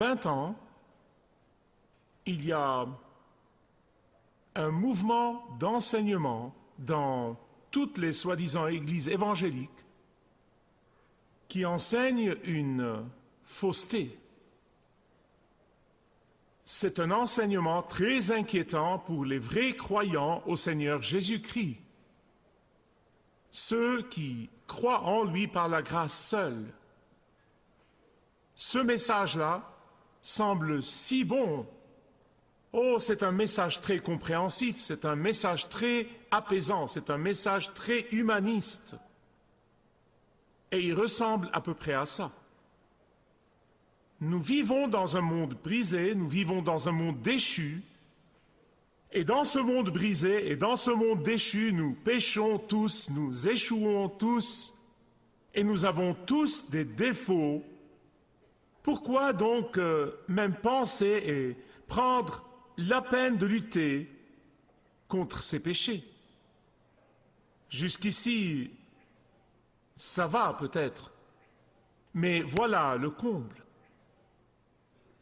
20 ans, il y a un mouvement d'enseignement dans toutes les soi-disant églises évangéliques qui enseigne une fausseté. C'est un enseignement très inquiétant pour les vrais croyants au Seigneur Jésus-Christ, ceux qui croient en lui par la grâce seule. Ce message-là semble si bon. Oh, c'est un message très compréhensif, c'est un message très apaisant, c'est un message très humaniste. Et il ressemble à peu près à ça. Nous vivons dans un monde brisé, nous vivons dans un monde déchu, et dans ce monde brisé et dans ce monde déchu, nous péchons tous, nous échouons tous, et nous avons tous des défauts. Pourquoi donc même penser et prendre la peine de lutter contre ces péchés? Jusqu'ici, ça va peut-être, mais voilà le comble.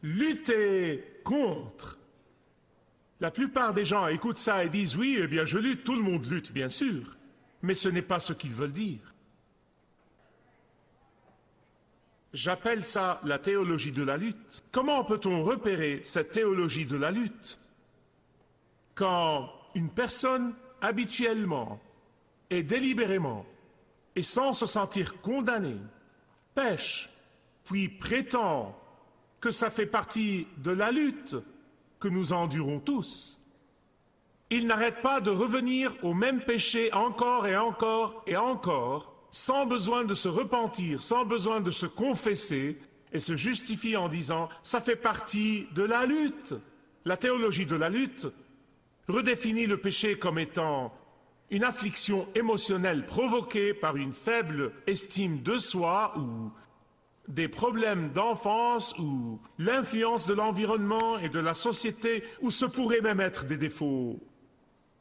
Lutter contre. La plupart des gens écoutent ça et disent « Oui, eh bien je lutte, tout le monde lutte, bien sûr. » Mais ce n'est pas ce qu'ils veulent dire. J'appelle ça la théologie de la lutte. Comment peut-on repérer cette théologie de la lutte? Quand une personne habituellement et délibérément et sans se sentir condamnée pêche, puis prétend que ça fait partie de la lutte que nous endurons tous, il n'arrête pas de revenir au même péché encore et encore et encore, sans besoin de se repentir, sans besoin de se confesser, et se justifie en disant « ça fait partie de la lutte ». La théologie de la lutte redéfinit le péché comme étant une affliction émotionnelle provoquée par une faible estime de soi ou des problèmes d'enfance ou l'influence de l'environnement et de la société, ou ce pourrait même être des défauts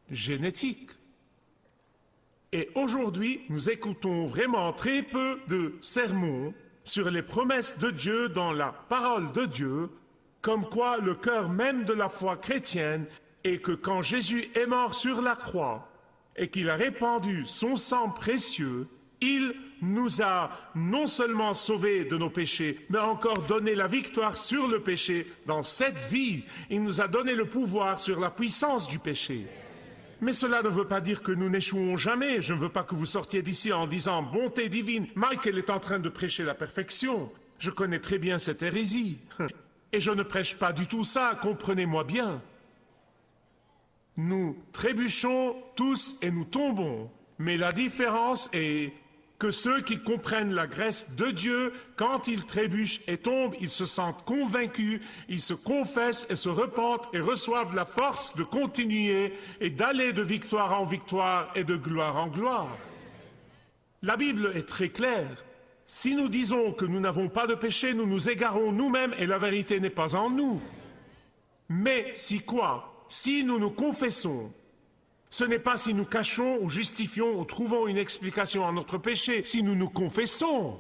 génétiques. Et aujourd'hui, nous écoutons vraiment très peu de sermons sur les promesses de Dieu dans la parole de Dieu, comme quoi le cœur même de la foi chrétienne est que quand Jésus est mort sur la croix et qu'il a répandu son sang précieux, il nous a non seulement sauvés de nos péchés, mais encore donné la victoire sur le péché dans cette vie. Il nous a donné le pouvoir sur la puissance du péché. Mais cela ne veut pas dire que nous n'échouons jamais. Je ne veux pas que vous sortiez d'ici en disant « bonté divine, Michael est en train de prêcher la perfection ». Je connais très bien cette hérésie. Et je ne prêche pas du tout ça, comprenez-moi bien. Nous trébuchons tous et nous tombons. Mais la différence est que ceux qui comprennent la grâce de Dieu, quand ils trébuchent et tombent, ils se sentent convaincus, ils se confessent et se repentent et reçoivent la force de continuer et d'aller de victoire en victoire et de gloire en gloire. La Bible est très claire. Si nous disons que nous n'avons pas de péché, nous nous égarons nous-mêmes et la vérité n'est pas en nous. Mais si quoi? Si nous nous confessons, ce n'est pas si nous cachons ou justifions ou trouvons une explication à notre péché, si nous nous confessons.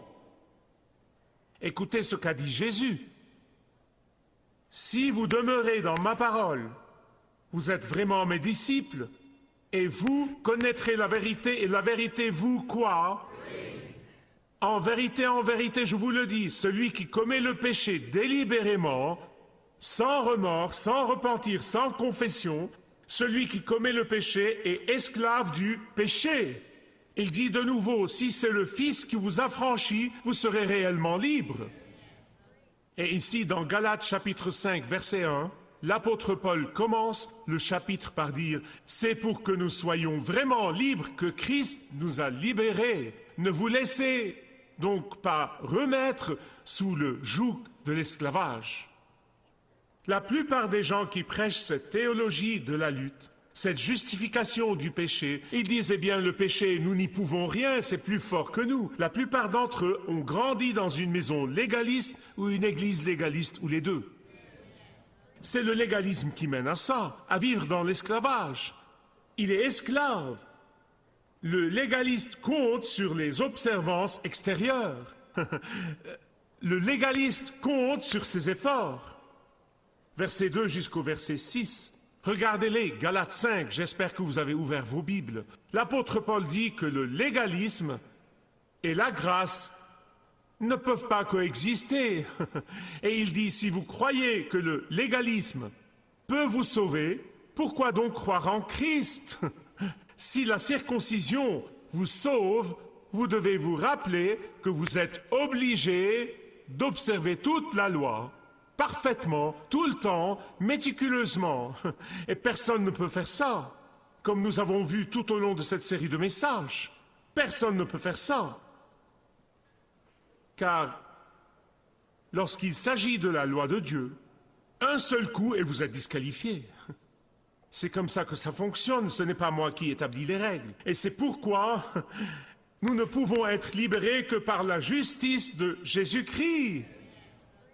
Écoutez ce qu'a dit Jésus. Si vous demeurez dans ma parole, vous êtes vraiment mes disciples, et vous connaîtrez la vérité, et la vérité vous quoi? En vérité, je vous le dis, celui qui commet le péché délibérément, sans remords, sans repentir, sans confession, celui qui commet le péché est esclave du péché. Il dit de nouveau, si c'est le Fils qui vous affranchit, vous serez réellement libre. Et ici, dans Galates chapitre 5, verset 1, l'apôtre Paul commence le chapitre par dire « C'est pour que nous soyons vraiment libres que Christ nous a libérés. Ne vous laissez donc pas remettre sous le joug de l'esclavage. » La plupart des gens qui prêchent cette théologie de la lutte, cette justification du péché, ils disent « Eh bien, le péché, nous n'y pouvons rien, c'est plus fort que nous. » La plupart d'entre eux ont grandi dans une maison légaliste ou une église légaliste ou les deux. C'est le légalisme qui mène à ça, à vivre dans l'esclavage. Il est esclave. Le légaliste compte sur les observances extérieures. Le légaliste compte sur ses efforts. Verset 2 jusqu'au verset 6. Regardez-les, Galates 5, j'espère que vous avez ouvert vos Bibles. L'apôtre Paul dit que le légalisme et la grâce ne peuvent pas coexister. Et il dit, si vous croyez que le légalisme peut vous sauver, pourquoi donc croire en Christ? Si la circoncision vous sauve, vous devez vous rappeler que vous êtes obligé d'observer toute la loi, parfaitement, tout le temps, méticuleusement. Et personne ne peut faire ça, comme nous avons vu tout au long de cette série de messages. Personne ne peut faire ça. Car lorsqu'il s'agit de la loi de Dieu, un seul coup et vous êtes disqualifié. C'est comme ça que ça fonctionne, ce n'est pas moi qui établis les règles. Et c'est pourquoi nous ne pouvons être libérés que par la justice de Jésus-Christ.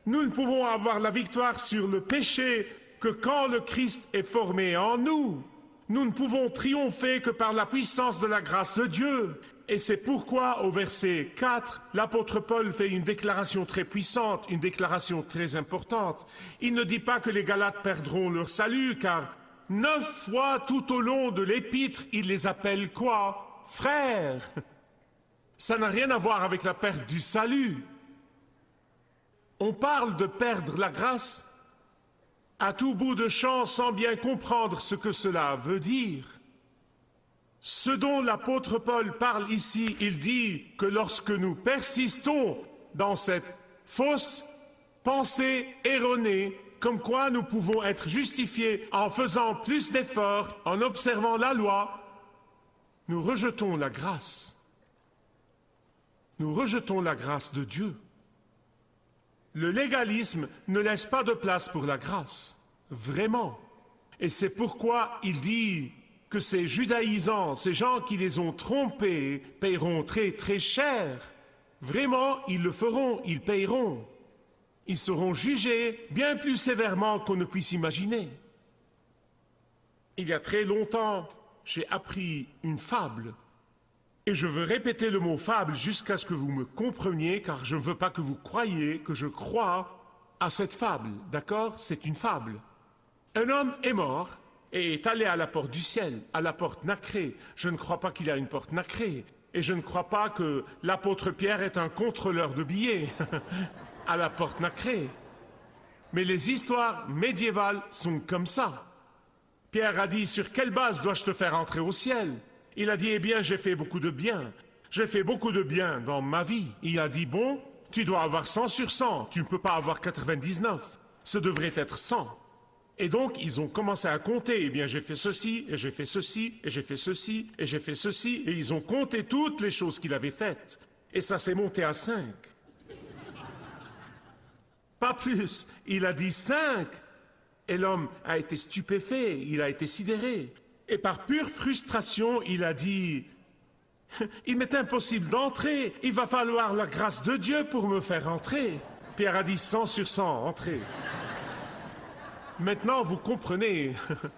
Nous ne pouvons avoir la victoire sur le péché que quand le Christ est formé en nous. Nous ne pouvons triompher que par la puissance de la grâce de Dieu. Et c'est pourquoi, au verset 4, l'apôtre Paul fait une déclaration très puissante, une déclaration très importante. Il ne dit pas que les Galates perdront leur salut, car 9 fois tout au long de l'épître, il les appelle quoi? Frères. Ça n'a rien à voir avec la perte du salut. On parle de perdre la grâce à tout bout de champ sans bien comprendre ce que cela veut dire. Ce dont l'apôtre Paul parle ici, il dit que lorsque nous persistons dans cette fausse pensée erronée, comme quoi nous pouvons être justifiés en faisant plus d'efforts, en observant la loi, nous rejetons la grâce. Nous rejetons la grâce de Dieu. Le légalisme ne laisse pas de place pour la grâce, vraiment. Et c'est pourquoi il dit que ces judaïsants, ces gens qui les ont trompés, paieront très très cher. Vraiment, ils le feront, ils paieront. Ils seront jugés bien plus sévèrement qu'on ne puisse imaginer. Il y a très longtemps, j'ai appris une fable. Et je veux répéter le mot fable jusqu'à ce que vous me compreniez, car je ne veux pas que vous croyiez que je crois à cette fable. D'accord? C'est une fable. Un homme est mort et est allé à la porte du ciel, à la porte nacrée. Je ne crois pas qu'il y a une porte nacrée. Et je ne crois pas que l'apôtre Pierre est un contrôleur de billets à la porte nacrée. Mais les histoires médiévales sont comme ça. Pierre a dit, sur quelle base dois-je te faire entrer au ciel? Il a dit, eh bien, j'ai fait beaucoup de bien. J'ai fait beaucoup de bien dans ma vie. Il a dit, bon, tu dois avoir 100 sur 100. Tu ne peux pas avoir 99. Ce devrait être 100. Et donc, ils ont commencé à compter. Eh bien, j'ai fait ceci, et j'ai fait ceci, et j'ai fait ceci, et j'ai fait ceci. Et ils ont compté toutes les choses qu'il avait faites. Et ça s'est monté à 5. Pas plus. Il a dit 5. Et l'homme a été stupéfait. Il a été sidéré. Et par pure frustration, il a dit, « Il m'est impossible d'entrer. Il va falloir la grâce de Dieu pour me faire entrer. » Pierre a dit 100 sur 100, entrez. Maintenant, vous comprenez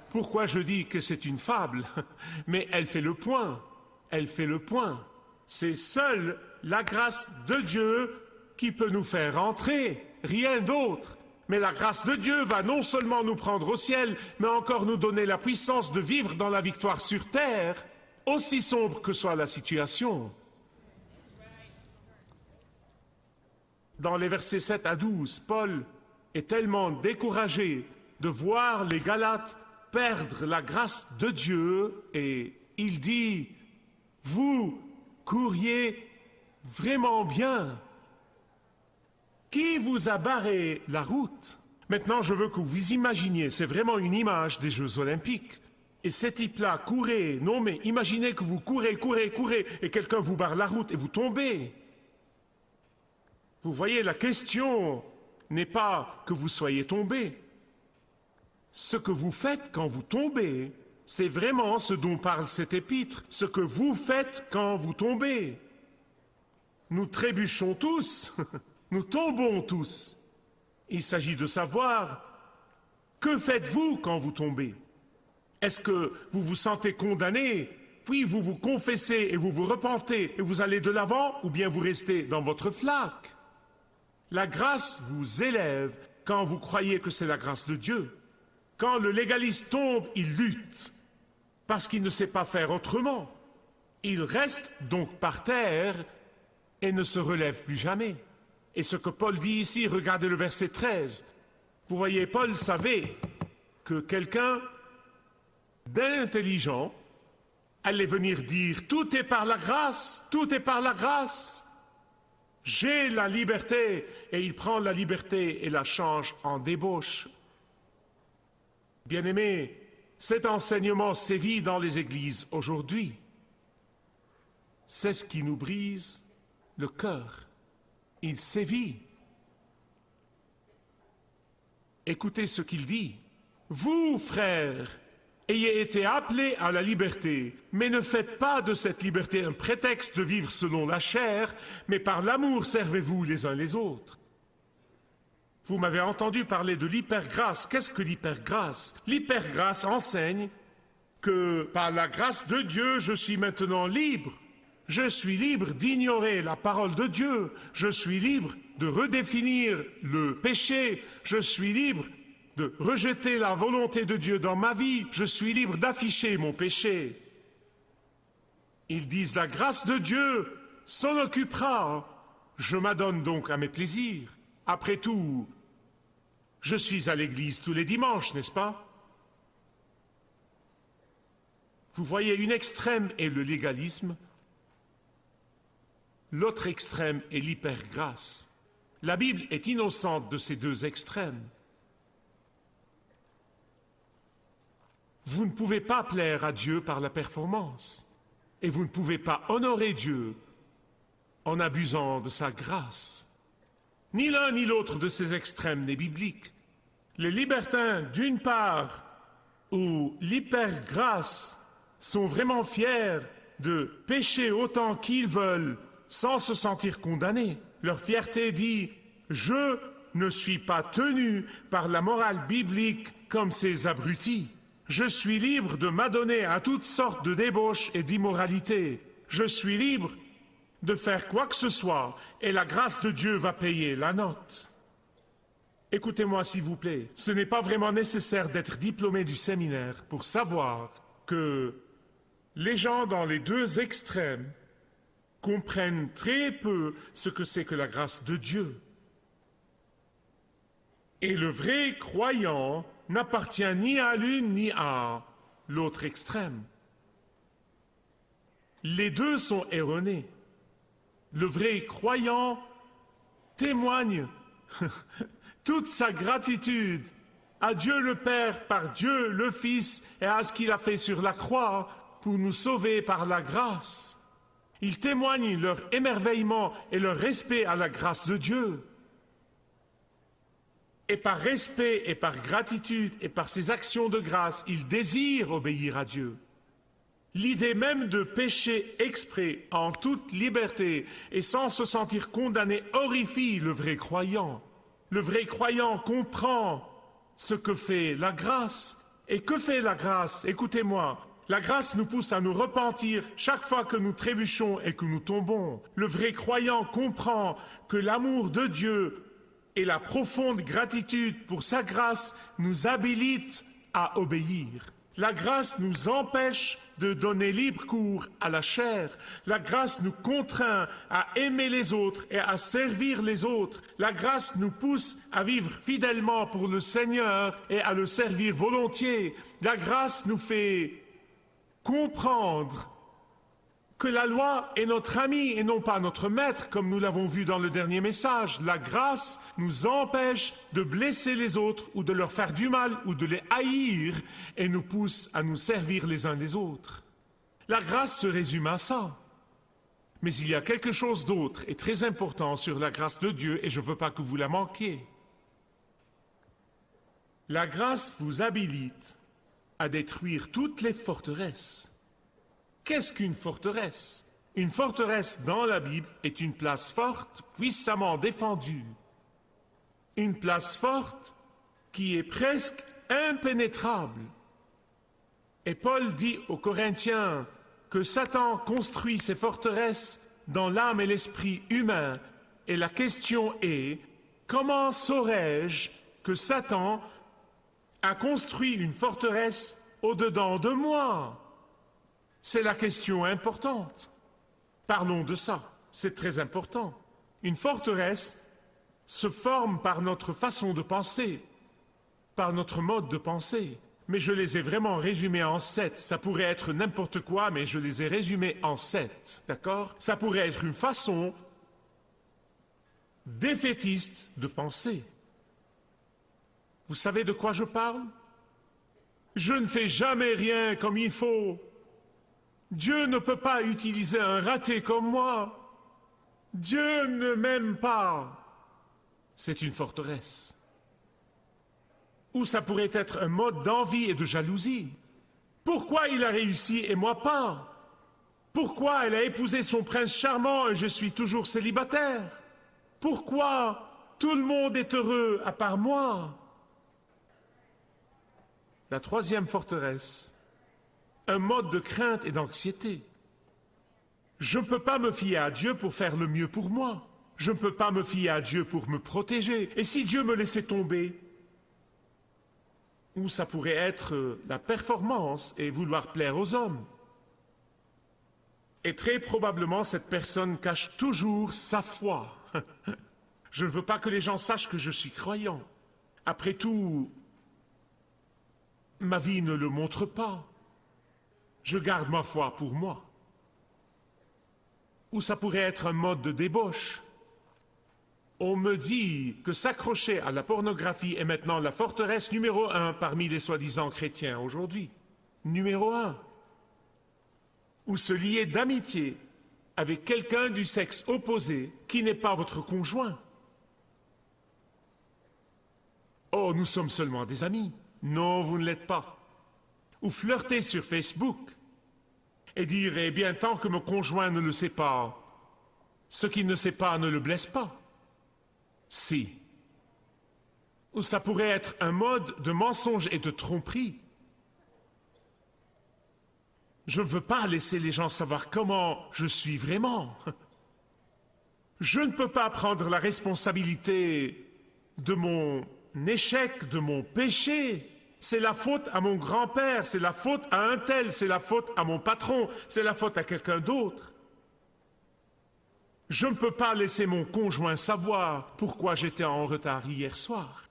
pourquoi je dis que c'est une fable. Mais elle fait le point. Elle fait le point. C'est seule la grâce de Dieu qui peut nous faire entrer. Rien d'autre. Mais la grâce de Dieu va non seulement nous prendre au ciel, mais encore nous donner la puissance de vivre dans la victoire sur terre, aussi sombre que soit la situation. Dans les versets 7 à 12, Paul est tellement découragé de voir les Galates perdre la grâce de Dieu, et il dit, « Vous couriez vraiment bien. Qui vous a barré la route? » Maintenant, je veux que vous imaginiez, c'est vraiment une image des Jeux Olympiques. Et ces types-là couraient, non mais imaginez que vous courez, et quelqu'un vous barre la route et vous tombez. Vous voyez, la question n'est pas que vous soyez tombé. Ce que vous faites quand vous tombez, c'est vraiment ce dont parle cet épître, ce que vous faites quand vous tombez. Nous trébuchons tous. Nous tombons tous. Il s'agit de savoir, que faites-vous quand vous tombez? Est-ce que vous vous sentez condamné, puis vous vous confessez et vous vous repentez et vous allez de l'avant, ou bien vous restez dans votre flaque? La grâce vous élève quand vous croyez que c'est la grâce de Dieu. Quand le légaliste tombe, il lutte, parce qu'il ne sait pas faire autrement. Il reste donc par terre et ne se relève plus jamais. Et ce que Paul dit ici, regardez le verset 13. Vous voyez, Paul savait que quelqu'un d'intelligent allait venir dire « Tout est par la grâce, tout est par la grâce. J'ai la liberté. » Et il prend la liberté et la change en débauche. Bien-aimés, cet enseignement sévit dans les églises aujourd'hui. C'est ce qui nous brise le cœur. Il sévit. Écoutez ce qu'il dit. « Vous, frères, ayez été appelés à la liberté, mais ne faites pas de cette liberté un prétexte de vivre selon la chair, mais par l'amour servez-vous les uns les autres. » Vous m'avez entendu parler de l'hypergrâce. Qu'est-ce que l'hypergrâce? L'hypergrâce enseigne que par la grâce de Dieu, je suis maintenant libre. Je suis libre d'ignorer la parole de Dieu. Je suis libre de redéfinir le péché. Je suis libre de rejeter la volonté de Dieu dans ma vie. Je suis libre d'afficher mon péché. Ils disent la grâce de Dieu s'en occupera. Je m'adonne donc à mes plaisirs. Après tout, je suis à l'église tous les dimanches, n'est-ce pas? Vous voyez, une extrême est le légalisme, l'autre extrême est l'hypergrâce. La Bible est innocente de ces deux extrêmes. Vous ne pouvez pas plaire à Dieu par la performance, et vous ne pouvez pas honorer Dieu en abusant de sa grâce. Ni l'un ni l'autre de ces extrêmes n'est biblique. Les libertins, d'une part, ou l'hypergrâce, sont vraiment fiers de pécher autant qu'ils veulent sans se sentir condamnés. Leur fierté dit « Je ne suis pas tenu par la morale biblique comme ces abrutis. Je suis libre de m'adonner à toutes sortes de débauches et d'immoralités. Je suis libre de faire quoi que ce soit, et la grâce de Dieu va payer la note. » Écoutez-moi s'il vous plaît, ce n'est pas vraiment nécessaire d'être diplômé du séminaire pour savoir que les gens dans les deux extrêmes comprennent très peu ce que c'est que la grâce de Dieu. Et le vrai croyant n'appartient ni à l'une ni à l'autre extrême. Les deux sont erronés. Le vrai croyant témoigne toute sa gratitude à Dieu le Père par Dieu le Fils et à ce qu'il a fait sur la croix pour nous sauver par la grâce. Ils témoignent leur émerveillement et leur respect à la grâce de Dieu. Et par respect et par gratitude et par ces actions de grâce, ils désirent obéir à Dieu. L'idée même de pécher exprès en toute liberté et sans se sentir condamné horrifie le vrai croyant. Le vrai croyant comprend ce que fait la grâce. Et que fait la grâce? Écoutez-moi, la grâce nous pousse à nous repentir chaque fois que nous trébuchons et que nous tombons. Le vrai croyant comprend que l'amour de Dieu et la profonde gratitude pour sa grâce nous habilitent à obéir. La grâce nous empêche de donner libre cours à la chair. La grâce nous contraint à aimer les autres et à servir les autres. La grâce nous pousse à vivre fidèlement pour le Seigneur et à le servir volontiers. La grâce nous fait comprendre que la loi est notre ami et non pas notre maître, comme nous l'avons vu dans le dernier message. La grâce nous empêche de blesser les autres ou de leur faire du mal ou de les haïr et nous pousse à nous servir les uns les autres. La grâce se résume à ça. Mais il y a quelque chose d'autre et très important sur la grâce de Dieu et je ne veux pas que vous la manquiez. La grâce vous habilite à détruire toutes les forteresses. Qu'est-ce qu'une forteresse? Une forteresse dans la Bible est une place forte, puissamment défendue. Une place forte qui est presque impénétrable. Et Paul dit aux Corinthiens que Satan construit ses forteresses dans l'âme et l'esprit humain. Et la question est, comment saurais-je que Satan a construit une forteresse au-dedans de moi? C'est la question importante. Parlons de ça, c'est très important. Une forteresse se forme par notre façon de penser, par notre mode de pensée. Mais je les ai vraiment résumés en 7. Ça pourrait être n'importe quoi, mais je les ai résumés en 7. D'accord? Ça pourrait être une façon défaitiste de penser. Vous savez de quoi je parle? Je ne fais jamais rien comme il faut. Dieu ne peut pas utiliser un raté comme moi. Dieu ne m'aime pas. C'est une forteresse. Ou ça pourrait être un mode d'envie et de jalousie. Pourquoi il a réussi et moi pas? Pourquoi elle a épousé son prince charmant et je suis toujours célibataire? Pourquoi tout le monde est heureux à part moi? La troisième forteresse, un mode de crainte et d'anxiété. Je ne peux pas me fier à Dieu pour faire le mieux pour moi. Je ne peux pas me fier à Dieu pour me protéger. Et si Dieu me laissait tomber? Ou ça pourrait être la performance et vouloir plaire aux hommes. Et très probablement, cette personne cache toujours sa foi. Je ne veux pas que les gens sachent que je suis croyant. Après tout, ma vie ne le montre pas. Je garde ma foi pour moi. Ou ça pourrait être un mode de débauche. On me dit que s'accrocher à la pornographie est maintenant la forteresse numéro 1 parmi les soi-disant chrétiens aujourd'hui. Numéro 1. Ou se lier d'amitié avec quelqu'un du sexe opposé qui n'est pas votre conjoint. Oh, nous sommes seulement des amis. Non, vous ne l'êtes pas. Ou flirter sur Facebook et dire, eh bien, tant que mon conjoint ne le sait pas, ce qu'il ne sait pas ne le blesse pas. Si. Ou ça pourrait être un mode de mensonge et de tromperie. Je ne veux pas laisser les gens savoir comment je suis vraiment. Je ne peux pas prendre la responsabilité de mon échec, de mon péché. C'est la faute à mon grand-père, c'est la faute à un tel, c'est la faute à mon patron, c'est la faute à quelqu'un d'autre. Je ne peux pas laisser mon conjoint savoir pourquoi j'étais en retard hier soir.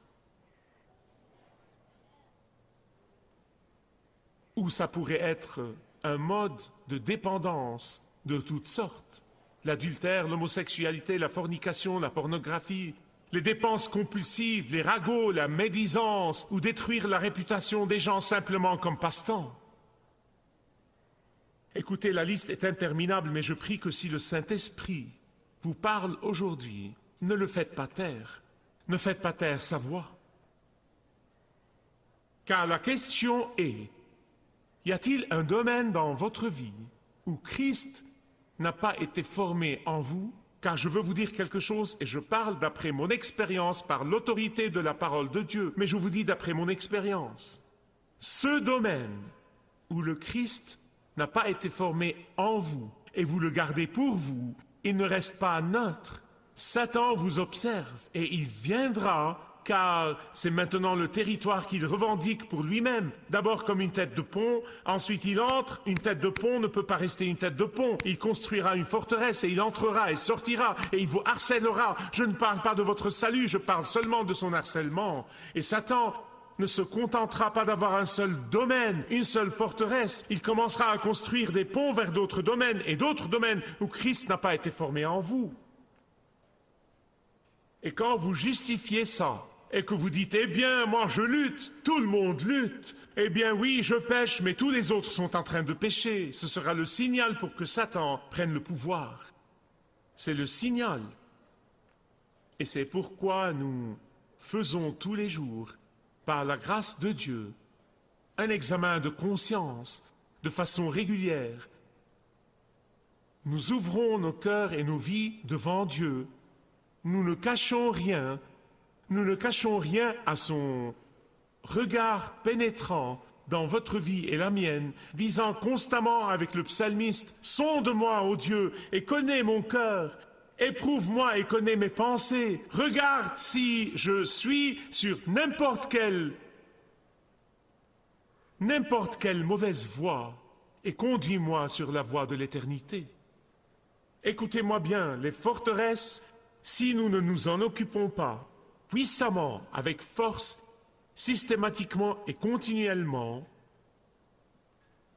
Ou ça pourrait être un mode de dépendance de toutes sortes. L'adultère, l'homosexualité, la fornication, la pornographie, les dépenses compulsives, les ragots, la médisance, ou détruire la réputation des gens simplement comme passe-temps. Écoutez, la liste est interminable, mais je prie que si le Saint-Esprit vous parle aujourd'hui, ne le faites pas taire. Ne faites pas taire sa voix. Car la question est, y a-t-il un domaine dans votre vie où Christ n'a pas été formé en vous? Car je veux vous dire quelque chose, et je parle d'après mon expérience par l'autorité de la parole de Dieu, mais je vous dis d'après mon expérience. Ce domaine où le Christ n'a pas été formé en vous, et vous le gardez pour vous, il ne reste pas neutre. Satan vous observe, et il viendra, car c'est maintenant le territoire qu'il revendique pour lui-même. D'abord comme une tête de pont, ensuite il entre. Une tête de pont ne peut pas rester une tête de pont. Il construira une forteresse et il entrera et sortira et il vous harcèlera. Je ne parle pas de votre salut, je parle seulement de son harcèlement. Et Satan ne se contentera pas d'avoir un seul domaine, une seule forteresse. Il commencera à construire des ponts vers d'autres domaines et d'autres domaines où Christ n'a pas été formé en vous. Et quand vous justifiez ça, et que vous dites, eh bien, moi je lutte, tout le monde lutte, eh bien oui, je pêche, mais tous les autres sont en train de pécher, ce sera le signal pour que Satan prenne le pouvoir. C'est le signal. Et c'est pourquoi nous faisons tous les jours, par la grâce de Dieu, un examen de conscience de façon régulière. Nous ouvrons nos cœurs et nos vies devant Dieu. Nous ne cachons rien. Nous ne cachons rien à son regard pénétrant dans votre vie et la mienne, disant constamment avec le psalmiste, « Sonde-moi, ô Dieu, et connais mon cœur, Éprouve-moi et connais mes pensées. Regarde si je suis sur n'importe quelle mauvaise voie et conduis-moi sur la voie de l'éternité. Écoutez-moi bien, les forteresses, si nous ne nous en occupons pas puissamment, avec force, systématiquement et continuellement,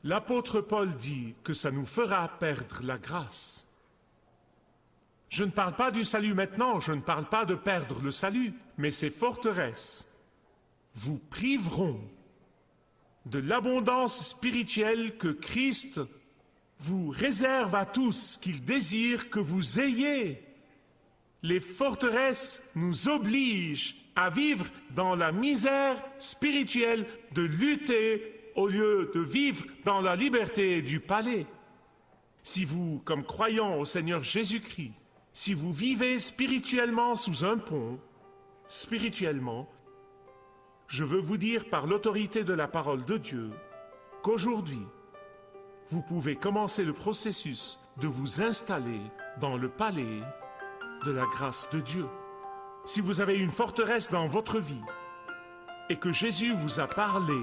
l'apôtre Paul dit que ça nous fera perdre la grâce. Je ne parle pas du salut maintenant, je ne parle pas de perdre le salut, mais ces forteresses vous priveront de l'abondance spirituelle que Christ vous réserve à tous, qu'il désire que vous ayez. Les forteresses nous obligent à vivre dans la misère spirituelle, de lutter au lieu de vivre dans la liberté du palais. Si vous, comme croyant au Seigneur Jésus-Christ, si vous vivez spirituellement sous un pont, spirituellement, je veux vous dire par l'autorité de la parole de Dieu qu'aujourd'hui, vous pouvez commencer le processus de vous installer dans le palais de la grâce de Dieu. Si vous avez une forteresse dans votre vie et que Jésus vous a parlé,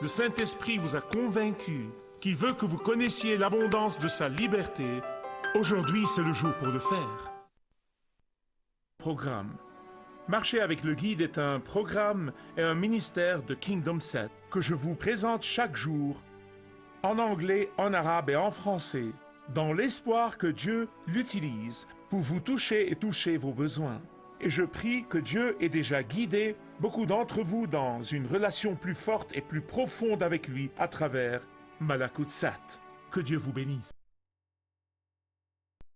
le Saint-Esprit vous a convaincu qu'il veut que vous connaissiez l'abondance de sa liberté, aujourd'hui c'est le jour pour le faire. Programme. Marcher avec le guide est un programme et un ministère de Kingdom Set que je vous présente chaque jour en anglais, en arabe et en français, dans l'espoir que Dieu l'utilise pour vous toucher et toucher vos besoins. Et je prie que Dieu ait déjà guidé beaucoup d'entre vous dans une relation plus forte et plus profonde avec lui à travers Malakut Sat. Que Dieu vous bénisse.